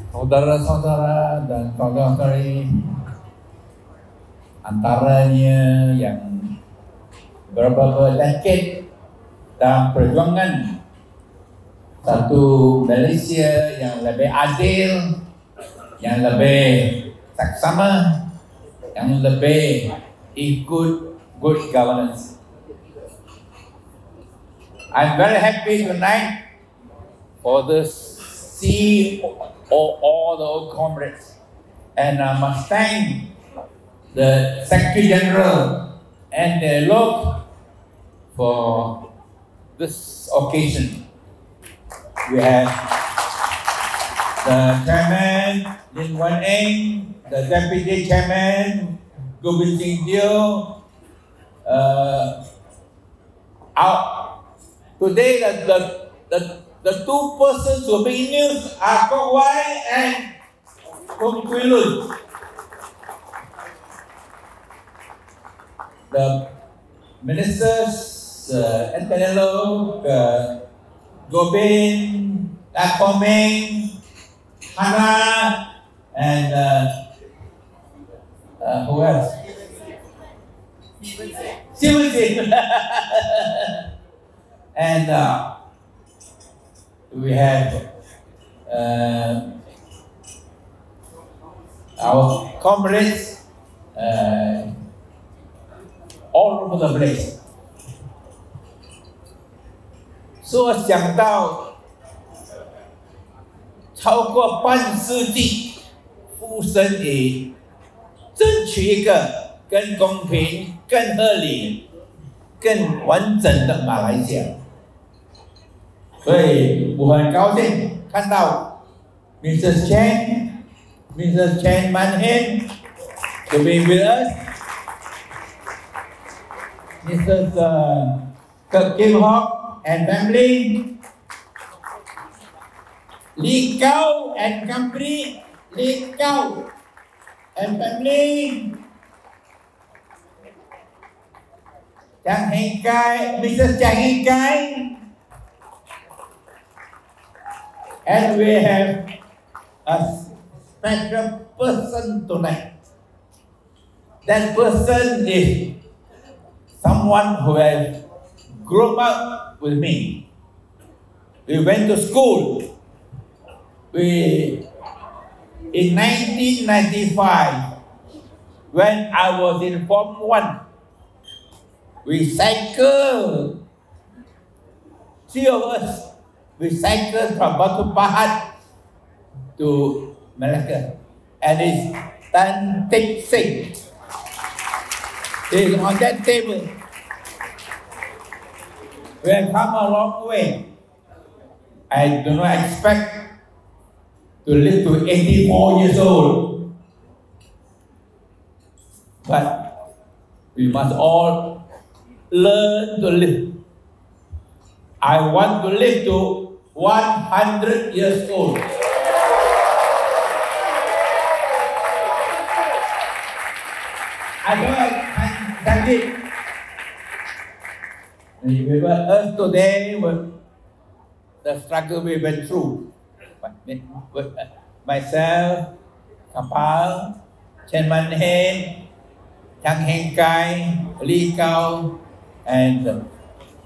saudara-saudara dan saudara-saudari antaranya yang beberapa decade dalam perjuangan satu Malaysia yang lebih adil, yang lebih saksama, yang lebih ikut good governance. I'm very happy tonight for the see all the old comrades, and I must thank the Secretary General and the Loke for this occasion. We have the Chairman Lim Wan Eng, the Deputy Chairman Beliau. Today the two persons who bring news are Kok Wai and Kok Kwilun. The ministers Anthony Loke, Gobin, Komeng, Hana, and who else? Stevenson. And we have our comrades all over the place. So 想到超过半世纪，富生以争取一个更公平、更合理、更完整的马来西亚。所以我很高兴看到 Mrs. Chen Manhen to be with us, Mrs. Ke-84 and family, Lee Cao and company, Lee Cao and family, Chang Heng Kai, Mrs. Chang Heng Kai. And we have a special person tonight. That person is someone who has grown up with me. We went to school. In 1995, when I was in Form 1, we cycled, three of us. We cycled from Batu Pahat to Malacca, and it's Tan Tik Sing. He's on that table. We have come a long way. I do not expect to live to 84 years old, but we must all learn to live. I want to live to 100 years old. I don't thank it. Remember us today with the struggle we went through. Myself, Kapal, Chen Man Hen, Chang Heng Kai, Lee Cao, and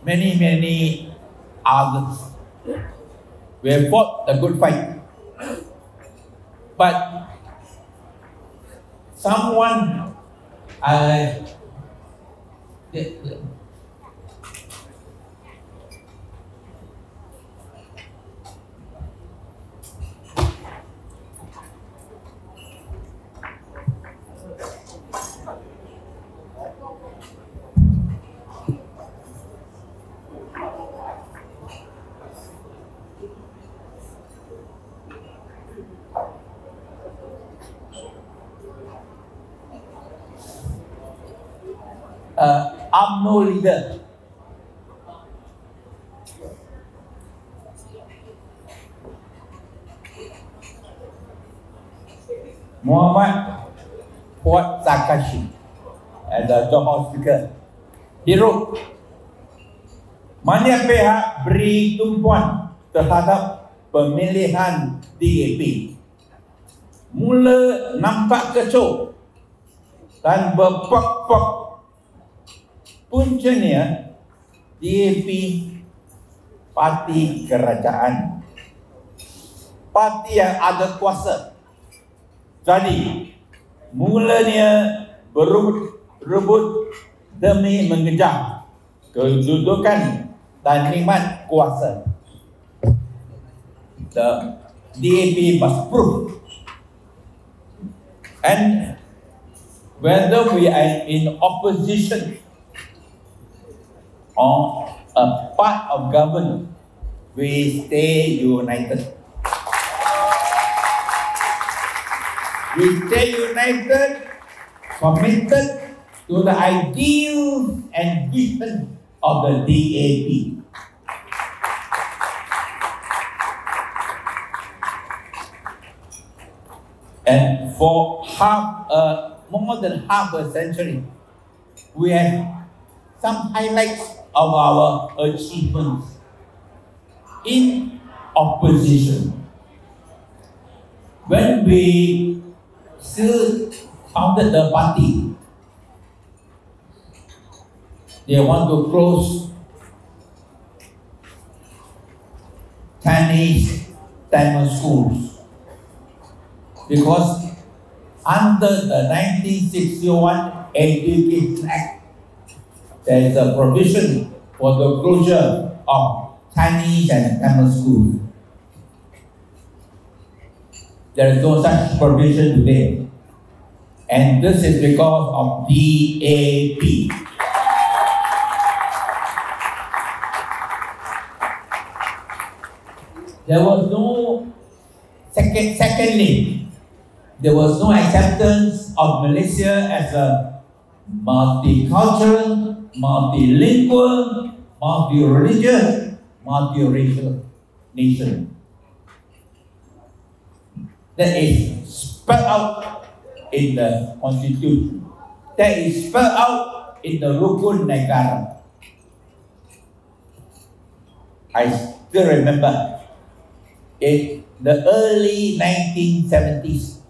many others. We have fought the good fight. But someone UMNO leader. Muhammad Fuad Zakashi as the Johor speaker. He wrote, banyak pihak beri tumpuan terhadap pemilihan DAP mula nampak kecoh dan berpok-pok. Puncanya DAP parti kerajaan, parti yang ada kuasa. Jadi mulanya berebut demi mengejar kedudukan dan nikmat kuasa. The DAP must prove, and whether we are in opposition or a part of government, we stay united. We stay united, committed to the ideals and vision of the DAP. And for more than half a century, we have some highlights of our achievements in opposition. When we still founded the party, they want to close Chinese Tamil schools because under the 1961 Education Act, there is a provision for the closure of Chinese and Tamil schools. There is no such provision today, and this is because of DAP. There was no secondly, there was no acceptance of Malaysia as a multicultural, multilingual, multi-religious, multiracial nation. That is spelled out in the Constitution. That is spelled out in the Rukun Negara. I still remember in the early 1970s,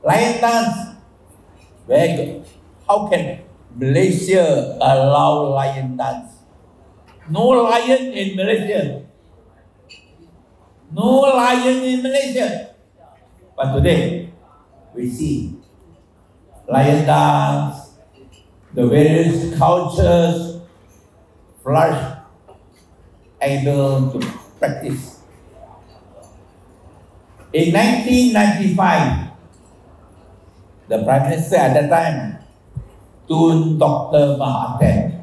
lion dance. Very good. How can Malaysia allow lion dance? No lion in Malaysia. No lion in Malaysia. But today, we see lion dance, the various cultures flourish, able to practice. In 1995, the Prime Minister at that time, Dr. Mahathir,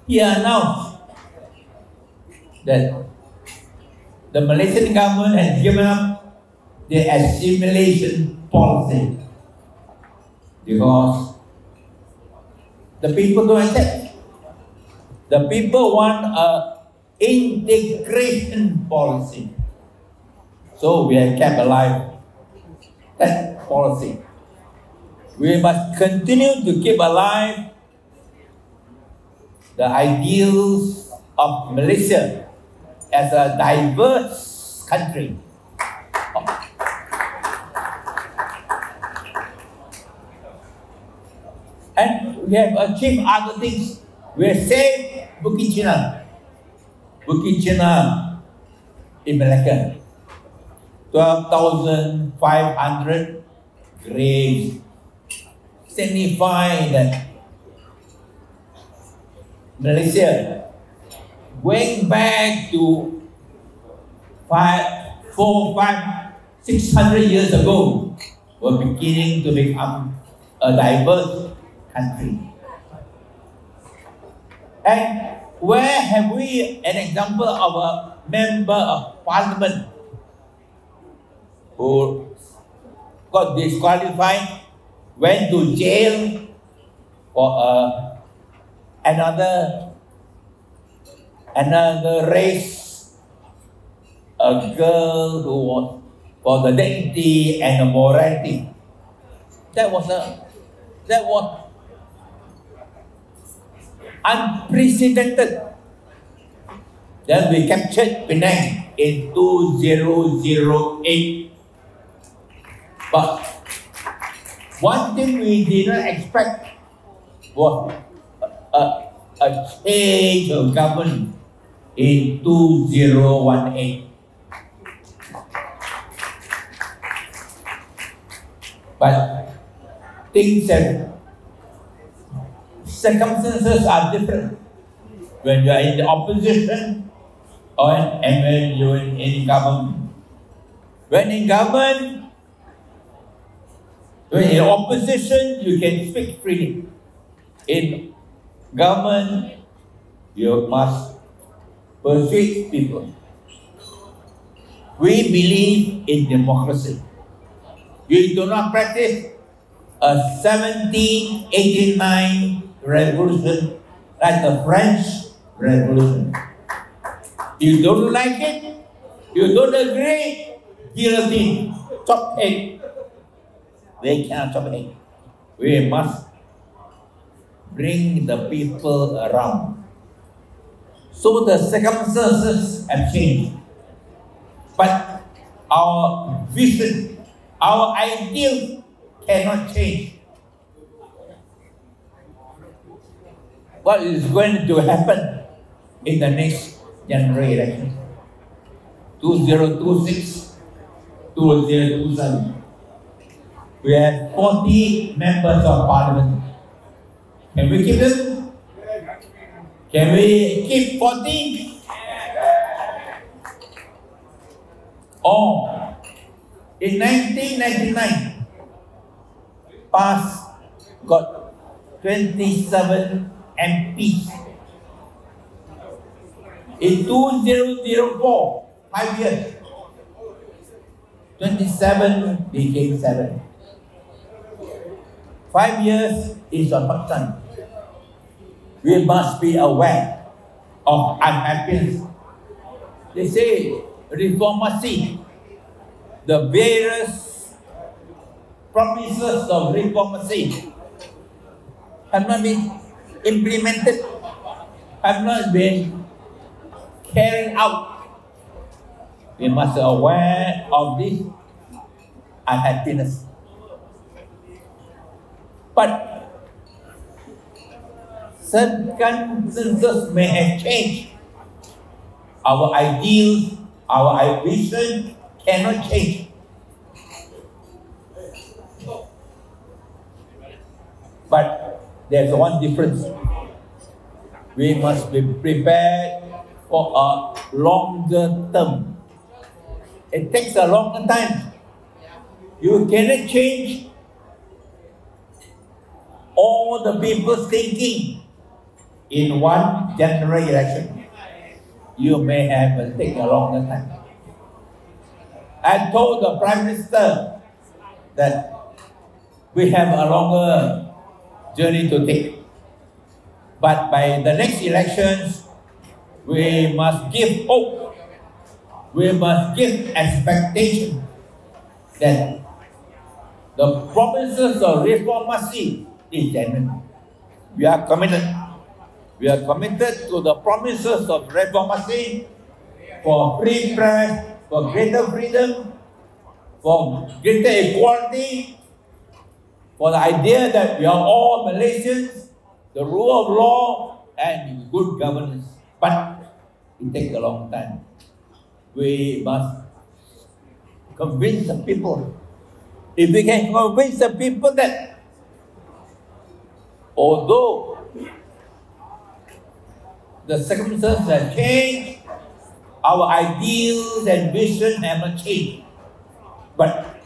he announced that the Malaysian government has given up the assimilation policy because the people don't accept. The people want an integration policy. So we have kept alive that policy. We must continue to keep alive the ideals of Malaysia as a diverse country. And we have achieved other things. We have saved Bukit China in Malacca. 12,500 graves signify that Malaysia, going back to 600 years ago, were beginning to become a diverse country. And where have we an example of a member of parliament who got disqualified, went to jail for another race, a girl who was for the dignity and the morality. That was unprecedented. Then we captured Penang in 2008. But one thing we did not expect was a change of government in 2018. But things and circumstances are different when you are in the opposition and when you are in government. When in government, when in opposition, you can speak freely. In government, you must persuade people. We believe in democracy. We do not practice a 1789 revolution like the French Revolution. You don't like it, you don't agree, guillotine, chop head. They cannot chop head. We must bring the people around. So the circumstances have changed. But our vision, our ideal cannot change. What is going to happen in the next general election? 2026, 2027. We have 40 members of parliament. Can we keep them? Can we keep 40? Or in 1999, PAS got 27 MPs. In 2004, 5 years, 27 became 7. 5 years is a long time. We must be aware of unhappiness. They say reformacy, the various promises of reformacy have not been implemented, have not been carried out. We must be aware of this unhappiness. But circumstances may have changed. Our ideals, our vision cannot change. But there's one difference. We must be prepared for a longer term. It takes a longer time. You cannot change all the people's thinking in one general election. You may have to take a longer time. I told the Prime Minister that we have a longer journey to take. But by the next elections, we must give hope. We must give expectation that the promises of reformacy is genuine. We are committed. We are committed to the promises of reformacy for free press, for greater freedom, for greater equality, for the idea that we are all Malaysians, the rule of law, and good governance. But it takes a long time. We must convince the people. If we can convince the people that although the circumstances have changed, our ideals and vision have not changed. But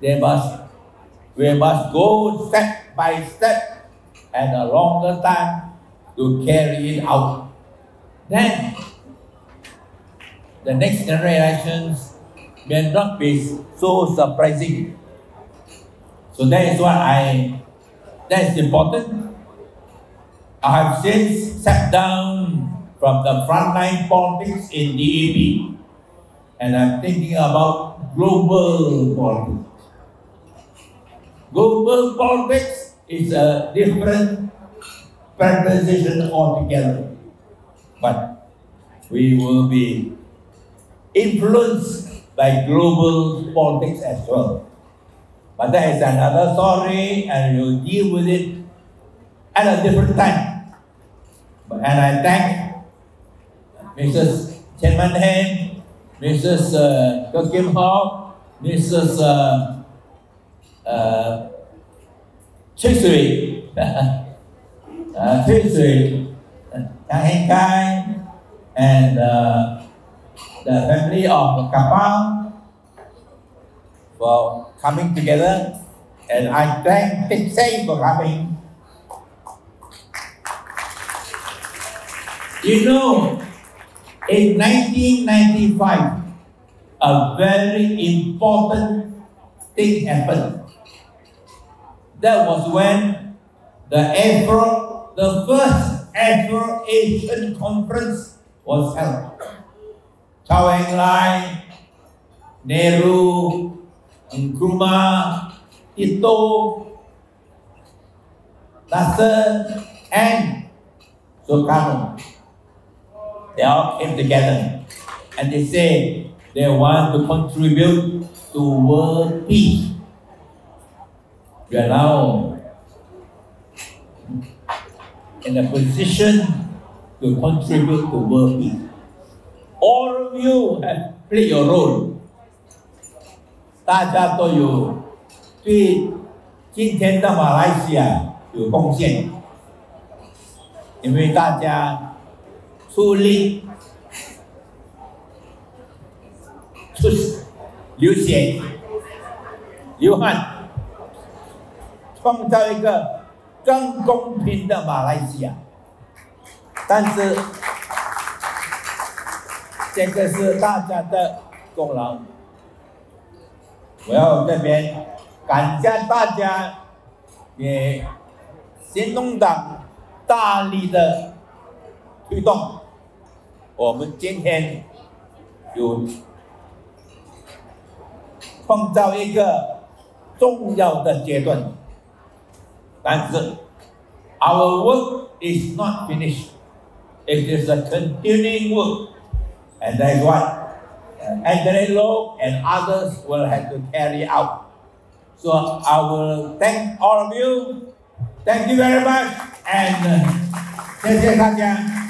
we must go step by step and a longer time to carry it out. Then the next general elections may not be so surprising. So that is that's important. I have since sat down from the frontline politics in DAP, and I'm thinking about global politics. Global politics is a different proposition altogether, but we will be influenced by global politics as well. But that is another story, and we'll deal with it at a different time. And I thank Mrs. Chen Man Hen, Mrs. Kim Ho, Mrs. Chui Sui, Yang Hen Kai, and the family of Kapang for coming together, and I thank Kit Siang for coming. You know, in 1995, a very important thing happened. That was when the first Afro-Asian conference was held. Chow Eng Lai, Nehru, Nkrumah, Tito, Nasser, and Sukarno. They all came together and they say they want to contribute to world peace. We are now in a position to contribute to world peace. All of you have played your role. 大家都有对今天的马来西亚有贡献，因为大家出力、流血、流汗，创造一个更公平的马来西亚。但是这个是大家的功劳。我要这边感谢大家给行动党大力的推动，我们今天有创造一个重要的阶段。但是 our work is not finished. It is a continuing work, and that's what Anthony Loke and others will have to carry out. So I will thank all of you. Thank you very much, and 谢谢大家。